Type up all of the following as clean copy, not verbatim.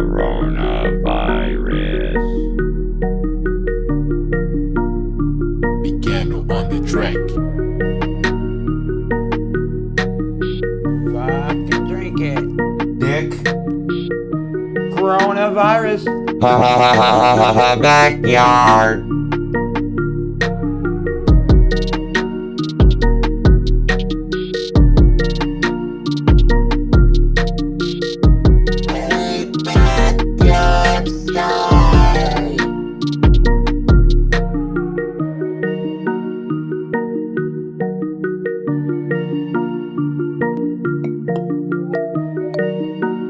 coronavirus. Piano on the track. Fucking drink it. Dick. Coronavirus. Backyard.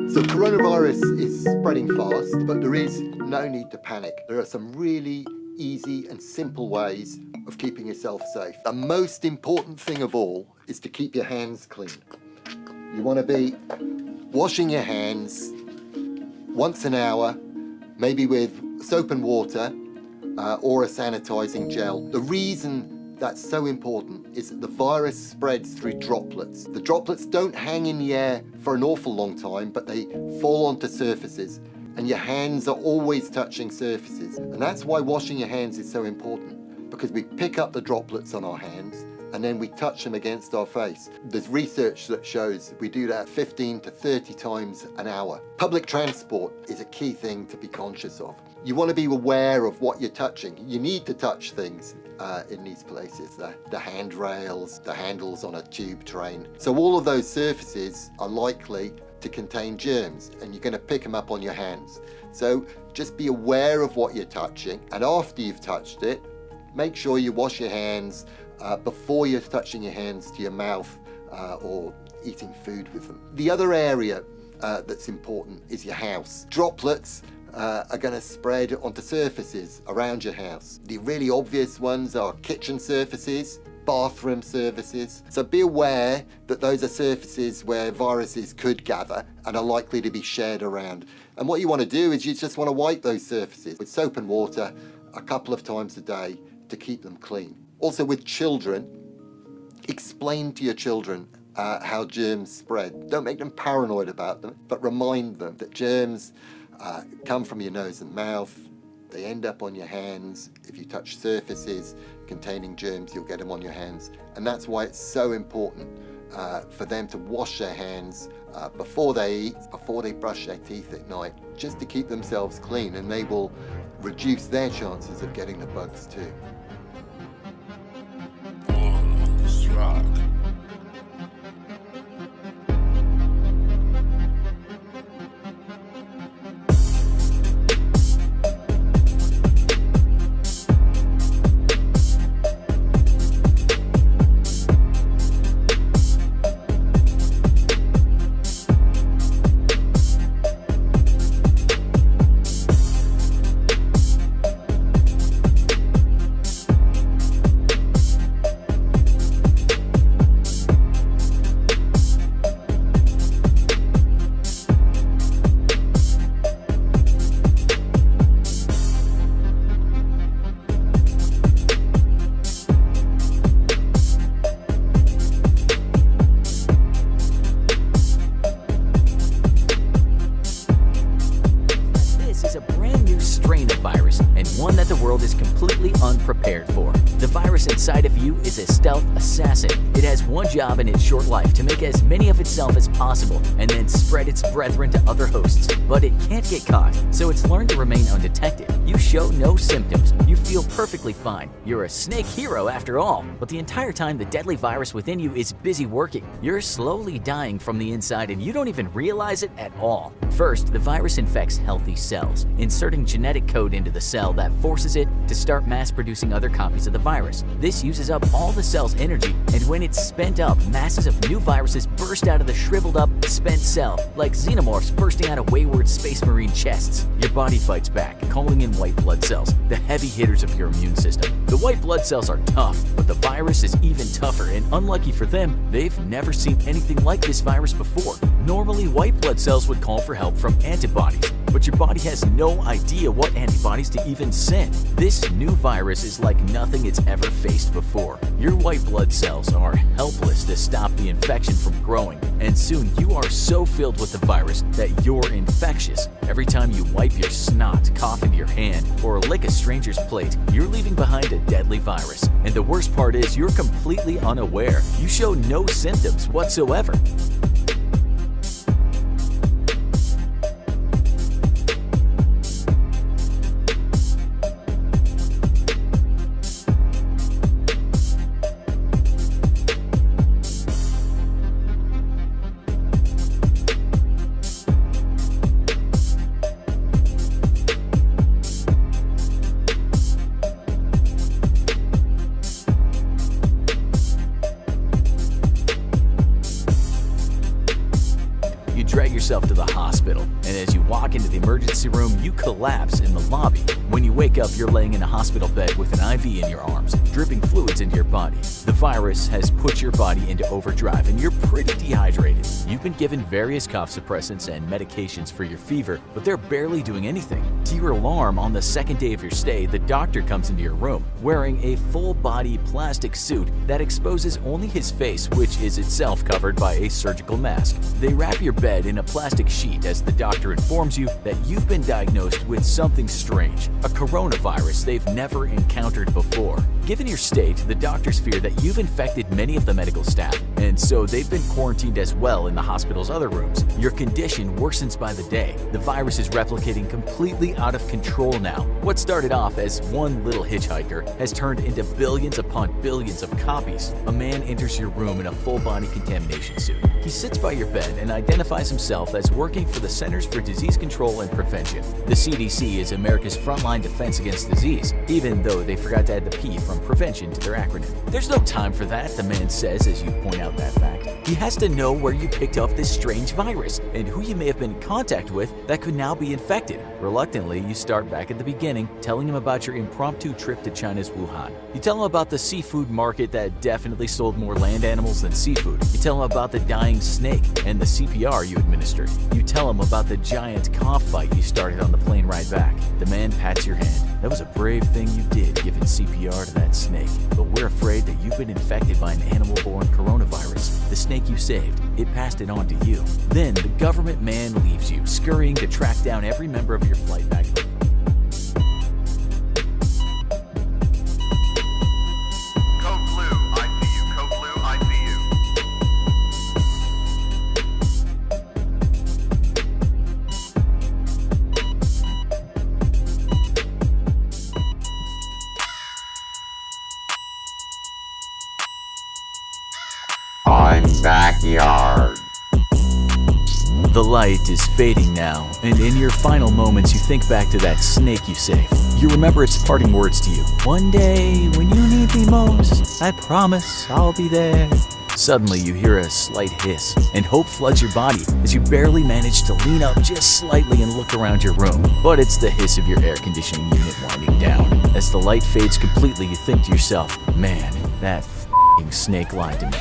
So coronavirus is spreading fast, but there is no need to panic. There are some really easy and simple ways of keeping yourself safe. The most important thing of all is to keep your hands clean. You want to be washing your hands once an hour, maybe with soap and water or a sanitizing gel. The reason that's so important is that the virus spreads through droplets. The droplets don't hang in the air for an awful long time, but they fall onto surfaces, and your hands are always touching surfaces. And that's why washing your hands is so important, because we pick up the droplets on our hands and then we touch them against our face. There's research that shows we do that 15 to 30 times an hour. Public transport is a key thing to be conscious of. You want to be aware of what you're touching. You need to touch things in these places, the handrails, the handles on a tube train. So all of those surfaces are likely to contain germs, and you're going to pick them up on your hands. So just be aware of what you're touching, and after you've touched it, make sure you wash your hands before you're touching your hands to your mouth or eating food with them. The other area that's important is your house. Droplets are going to spread onto surfaces around your house. The really obvious ones are kitchen surfaces, bathroom surfaces. So be aware that those are surfaces where viruses could gather and are likely to be shared around. And what you want to do is you just want to wipe those surfaces with soap and water a couple of times a day to keep them clean. Also with children, explain to your children how germs spread. Don't make them paranoid about them, but remind them that germs come from your nose and mouth. They end up on your hands. If you touch surfaces containing germs, you'll get them on your hands. And that's why it's so important for them to wash their hands before they eat, before they brush their teeth at night, just to keep themselves clean, and they will reduce their chances of getting the bugs too. On this track. One that the world is completely unprepared for. The virus inside of you is a stealth assassin. It has one job in its short life: to make as many of itself as possible and then spread its brethren to other hosts. But it can't get caught, so it's learned to remain undetected. You show no symptoms. You feel perfectly fine. You're a snake hero after all. But the entire time, the deadly virus within you is busy working. You're slowly dying from the inside, and you don't even realize it at all. First, the virus infects healthy cells, inserting genetic code into the cell that forces it to start mass-producing other copies of the virus. This uses up all the cell's energy, and when it's spent up, masses of new viruses burst out of the shriveled up, spent cell, like xenomorphs bursting out of wayward space marine chests. Your body fights back, calling in white blood cells, the heavy hitters of your immune system. The white blood cells are tough, but the virus is even tougher, and unlucky for them, they've never seen anything like this virus before. Normally, white blood cells would call for help from antibodies, but your body has no idea what antibodies to even send. This new virus is like nothing it's ever faced before. Your white blood cells are helpless to stop the infection from growing, and soon you are so filled with the virus that you're infectious. Every time you wipe your snot, cough into your hand, or lick a stranger's plate, you're leaving behind a deadly virus. And the worst part is you're completely unaware. You show no symptoms whatsoever. Drag yourself to the hospital, and as you walk into the emergency room, you collapse in the lobby. When you wake up, you're laying in a hospital bed with an IV in your arms, dripping fluids into your body. The virus has put your body into overdrive, and you're pretty dehydrated. You've been given various cough suppressants and medications for your fever, but they're barely doing anything. To your alarm, on the second day of your stay, the doctor comes into your room, wearing a full-body plastic suit that exposes only his face, which is itself covered by a surgical mask. They wrap your bed in a plastic sheet as the doctor informs you that you've been diagnosed with something strange, a coronavirus they've never encountered before. Given your state, the doctors fear that you've infected many of the medical staff, and so they've been quarantined as well in the hospital's other rooms. Your condition worsens by the day. The virus is replicating completely out of control now. What started off as one little hitchhiker has turned into billions upon billions of copies. A man enters your room in a full-body contamination suit. He sits by your bed and identifies himself as working for the Centers for Disease Control and Prevention. The CDC is America's frontline defense against disease, even though they forgot to add the P from prevention to their acronym. There's no time for that, the man says as you point out that fact. He has to know where you picked up this strange virus and who you may have been in contact with that could now be infected. Reluctantly, you start back at the beginning, telling him about your impromptu trip to China's Wuhan. You tell him about the seafood market that definitely sold more land animals than seafood. You tell him about the dying snake and the CPR you administered. You tell him about the giant cough fight you started on the plane ride back. The man pats your hand. That was a brave thing you did, giving CPR to that snake. But we're afraid that you've been infected by an animal-borne coronavirus. The snake you saved, it passed it on to you. Then the government man leaves you, scurrying to track down every member of your flight back home. Code Blue, I see you. Code Blue, I see you. I'm backyard. The light is fading now, and in your final moments you think back to that snake you saved. You remember its parting words to you. One day, when you need me most, I promise I'll be there. Suddenly you hear a slight hiss, and hope floods your body as you barely manage to lean up just slightly and look around your room. But it's the hiss of your air conditioning unit winding down. As the light fades completely, you think to yourself, man, that f***ing snake lied to me.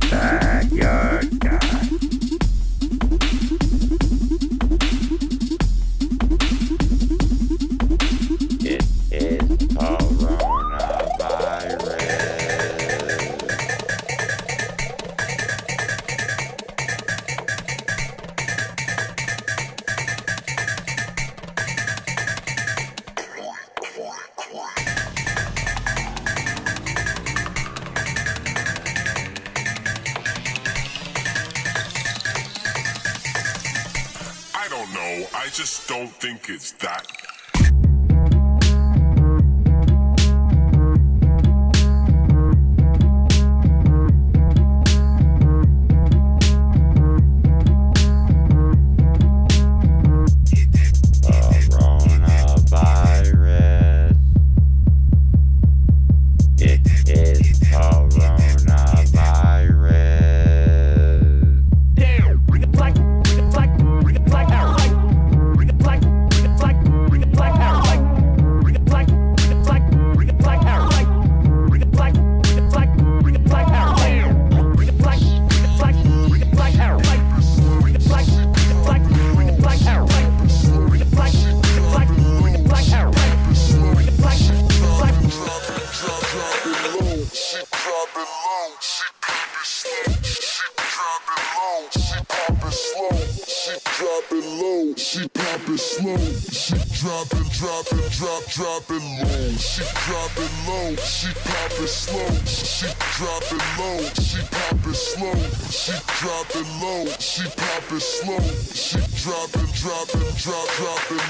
Backyard guy. It is coronavirus. I don't know. I just don't think it's that. Coronavirus. It is coronavirus. slow. She dropping low. She dropping low. She popping slow. She dropping low. She popping slow. She dropping low. She popping slow. She dropping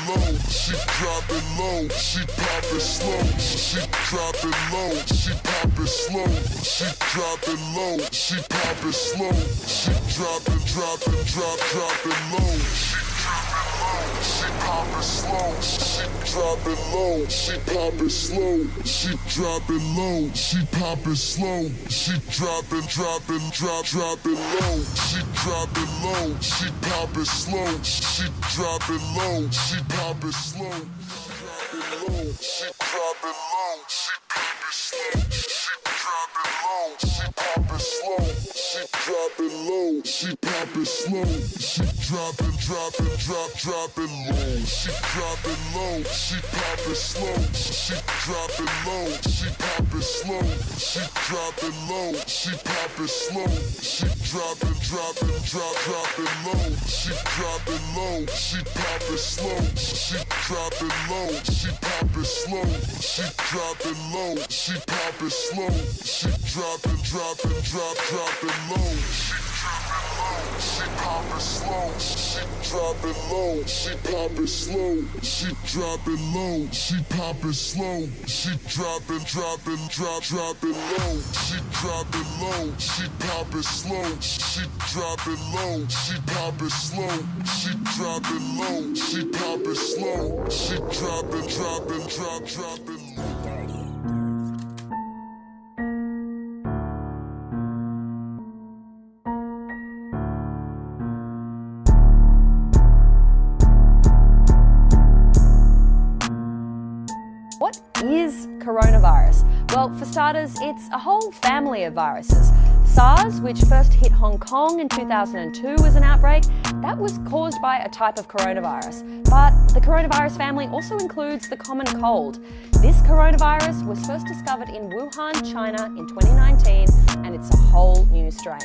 low. She dropping low. She popping slow. She dropping low. She popping slow. She dropping low. She popping slow. She dropping low. She popping slow. She dropping low. She popping slow. She dropping low. She popping slow. She dropping low. She dropping low. She popping slow. She dropping low. She popping slow. She dropping low. She popping slow. She dropping low. She popping slow. She dropping low. She popping slow. She dropping low. She dropping low. She popping slow. She dropping low. She popping slow. She dropping low. She popping slow. She dropping low. She dropping low. She popping slow. She dropping low. She popping slow. She dropping low. She popping slow. She dropping low. She popping slow. She dropping low. She popping slow. She dropping low. She popping slow. She dropping low. She dropping low. She popping slow. She dropping low. She popping slow. She dropping low. She popping slow. She dropping. What is coronavirus? Well, for starters, it's a whole family of viruses. SARS, which first hit Hong Kong in 2002 as an outbreak, that was caused by a type of coronavirus. But the coronavirus family also includes the common cold. This coronavirus was first discovered in Wuhan, China in 2019, and it's a whole new strain.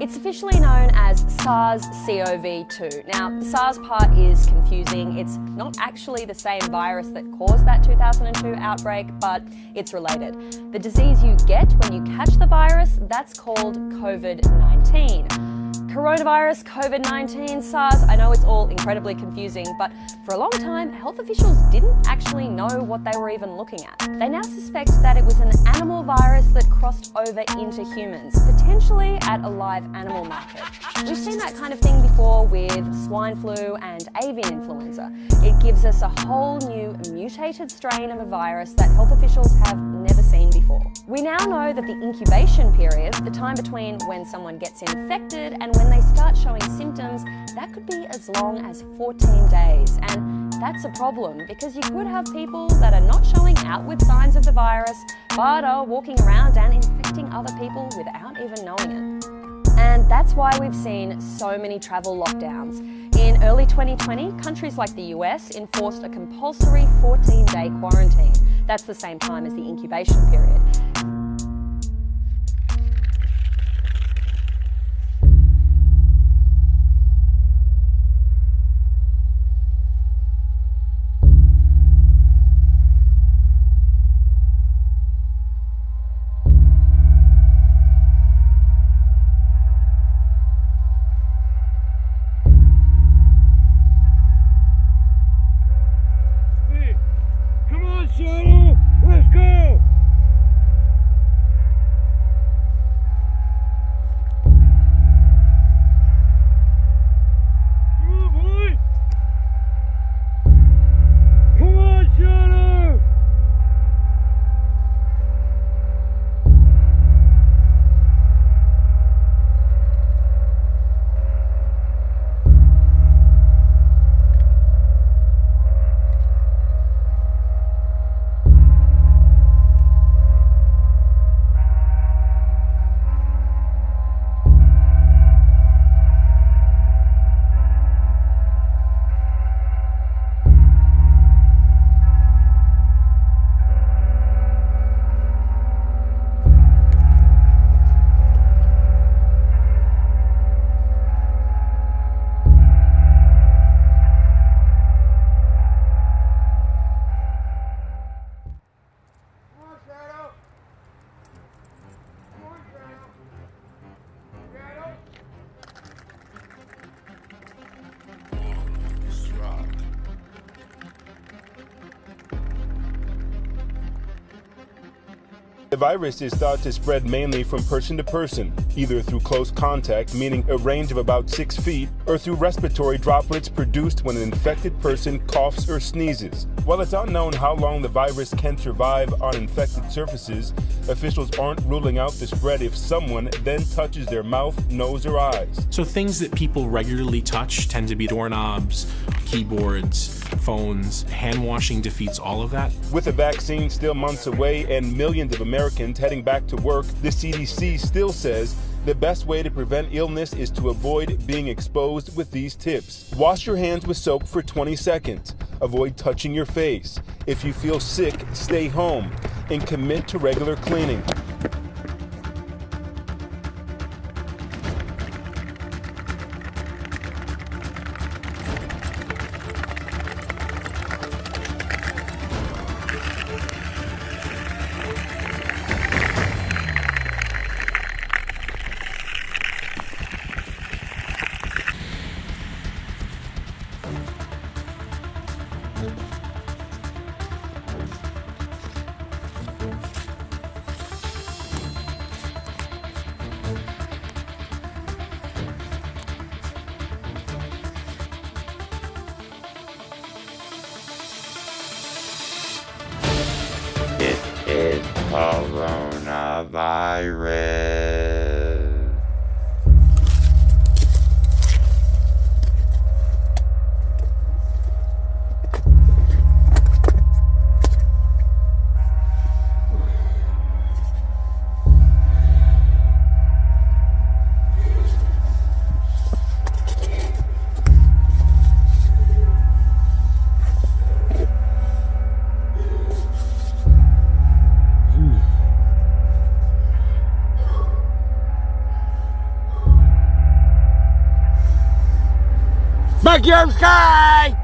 It's officially known as SARS-CoV-2. Now, the SARS part is confusing. It's not actually the same virus that caused that 2002 outbreak, but it's related. The disease you get when you catch the virus, that's called COVID-19. Coronavirus, COVID-19, SARS, I know it's all incredibly confusing, but for a long time, health officials didn't actually know what they were even looking at. They now suspect that it was an animal virus that crossed over into humans, potentially at a live animal market. We've seen that kind of thing before with swine flu and avian influenza. It gives us a whole new mutated strain of a virus that health officials have never seen before. We now know that the incubation period, the time between when someone gets infected and when they start showing symptoms, that could be as long as 14 days. And that's a problem because you could have people that are not showing outward signs of the virus, but are walking around and infecting other people without even knowing it. And that's why we've seen so many travel lockdowns. In early 2020, countries like the US enforced a compulsory 14-day quarantine. That's the same time as the incubation period. virus is thought to spread mainly from person to person, either through close contact, meaning a range of about 6 feet, or through respiratory droplets produced when an infected person coughs or sneezes. While it's unknown how long the virus can survive on infected surfaces, officials aren't ruling out the spread if someone then touches their mouth, nose, or eyes. So things that people regularly touch tend to be doorknobs, keyboards, phones. Hand washing defeats all of that. With a vaccine still months away and millions of Americans heading back to work, the CDC still says the best way to prevent illness is to avoid being exposed with these tips. Wash your hands with soap for 20 seconds. Avoid touching your face. If you feel sick, stay home and commit to regular cleaning. It is coronavirus. Backyard sky!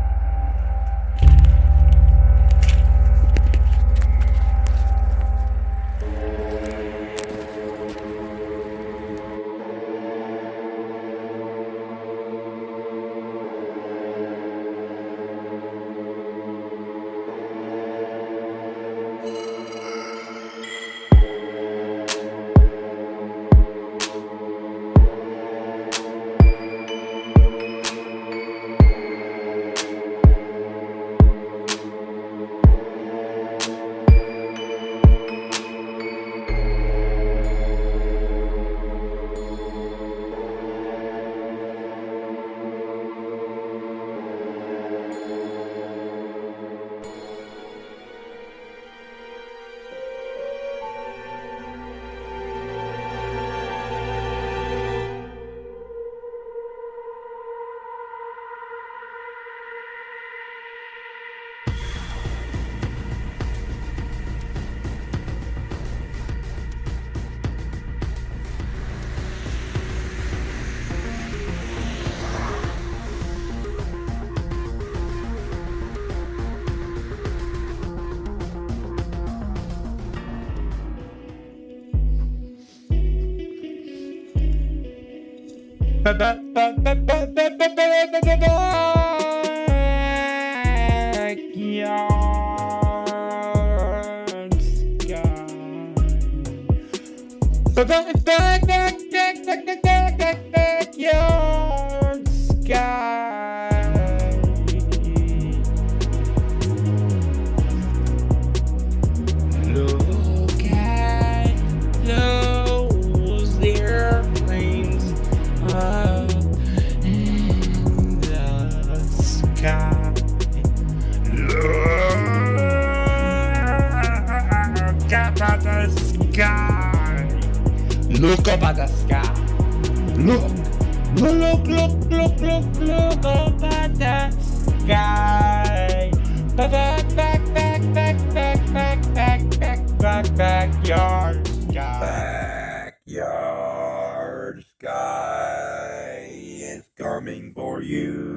Look up at the sky. Look up at the sky. Backyard sky. Backyard sky is coming for you.